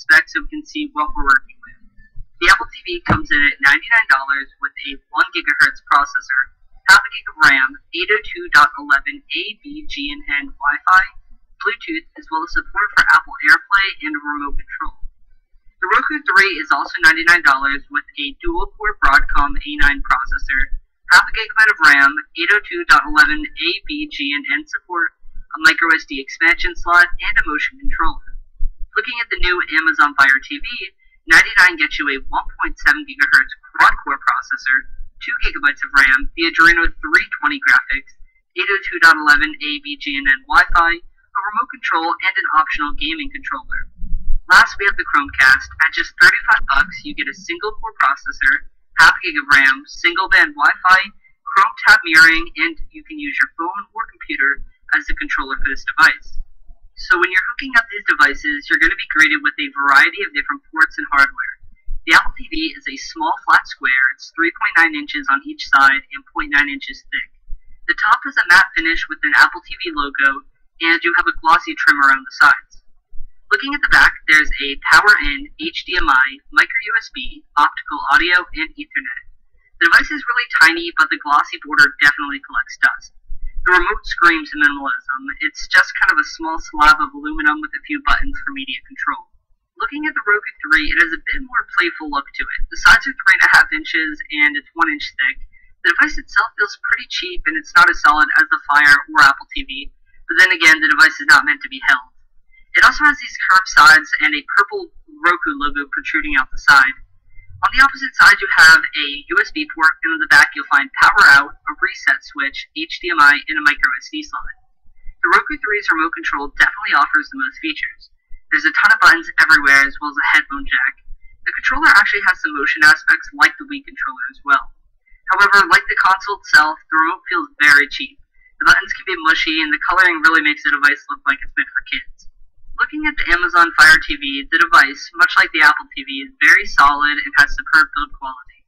specs so we can see what we're working with. The Apple TV comes in at $99 with a 1 GHz processor, half a gig of RAM, 802.11a, b, g, and n Wi-Fi, Bluetooth, as well as support for Apple AirPlay and a remote control. The Roku 3 is also $99 with a dual-core Broadcom A9 processor, half a gigabyte of RAM, 802.11a, b, g, and n support, a microSD expansion slot, and a motion controller. Looking at the new Amazon Fire TV, $99 gets you a 1.7 GHz quad-core processor, 2 GB of RAM, the Adreno 320 graphics, 802.11a, b, g, and n Wi-Fi, a remote control, and an optional gaming controller. Last, we have the Chromecast. At just $35, you get a single-core processor, half a gig of RAM, single-band Wi-Fi, Chrome tab mirroring, and you can use your phone or computer as the controller for this device. So when you're hooking up these devices, you're going to be greeted with a variety of different ports and hardware. The Apple TV is a small flat square. It's 3.9 inches on each side and 0.9 inches thick. The top is a matte finish with an Apple TV logo, and you have a glossy trim around the sides. Looking at the back, there's a power-in, HDMI, micro USB, optical audio, and Ethernet. The device is really tiny, but the glossy border definitely collects dust. The remote screams minimalism. It's just kind of a small slab of aluminum with a few buttons for media control. Looking at the Roku 3, it has a bit more playful look to it. The sides are 3.5 inches and it's 1 inch thick. The device itself feels pretty cheap and it's not as solid as the Fire or Apple TV, but then again, the device is not meant to be held. It also has these curved sides and a purple Roku logo protruding out the side. On the opposite side, you have a USB port, and on the back you'll find power out, a reset switch, HDMI, and a micro SD slot. The Roku 3's remote control definitely offers the most features. There's a ton of buttons everywhere, as well as a headphone jack. The controller actually has some motion aspects like the Wii controller as well. However, like the console itself, the remote feels very cheap. The buttons can be mushy, and the coloring really makes the device look like it's meant for kids. Looking at the Amazon Fire TV, the device, much like the Apple TV, is very solid and has superb build quality.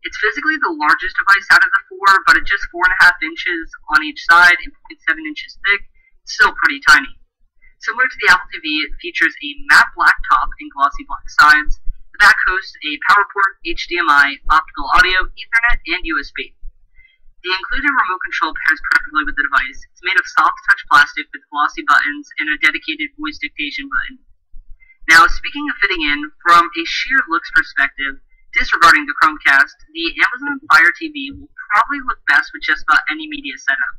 It's physically the largest device out of the four, but at just 4.5 inches on each side and 0.7 inches thick, it's still pretty tiny. Similar to the Apple TV, it features a matte black top and glossy black sides. The back hosts a power port, HDMI, optical audio, Ethernet, and USB. The included remote control pairs perfectly with the device. It's made of soft touch plastic with glossy buttons and a dedicated voice dictation button. Now, speaking of fitting in, from a sheer looks perspective, disregarding the Chromecast, the Amazon Fire TV will probably look best with just about any media setup.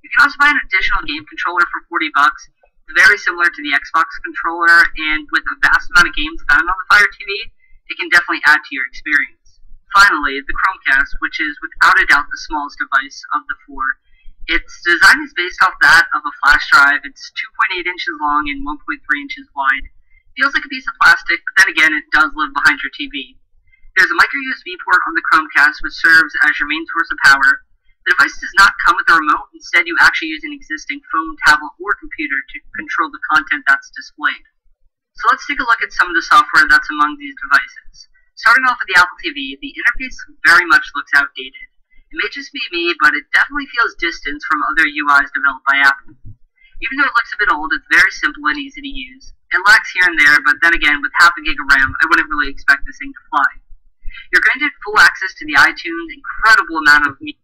You can also buy an additional game controller for $40. It's very similar to the Xbox controller, and with a vast amount of games found on the Fire TV, it can definitely add to your experience. Finally, the Chromecast, which is without a doubt the smallest device of the four. Its design is based off that of a flash drive. It's 2.8 inches long and 1.3 inches wide. Feels like a piece of plastic, but then again, it does live behind your TV. There's a micro USB port on the Chromecast, which serves as your main source of power. The device does not come with a remote. Instead, you actually use an existing phone, tablet, or computer to control the content that's displayed. So let's take a look at some of the software that's among these devices. Starting off with the Apple TV, the interface very much looks outdated. It may just be me, but it definitely feels distant from other UIs developed by Apple. Even though it looks a bit old, it's very simple and easy to use. It lags here and there, but then again, with half a gig of RAM, I wouldn't really expect this thing to fly. You're granted full access to the iTunes, incredible amount of media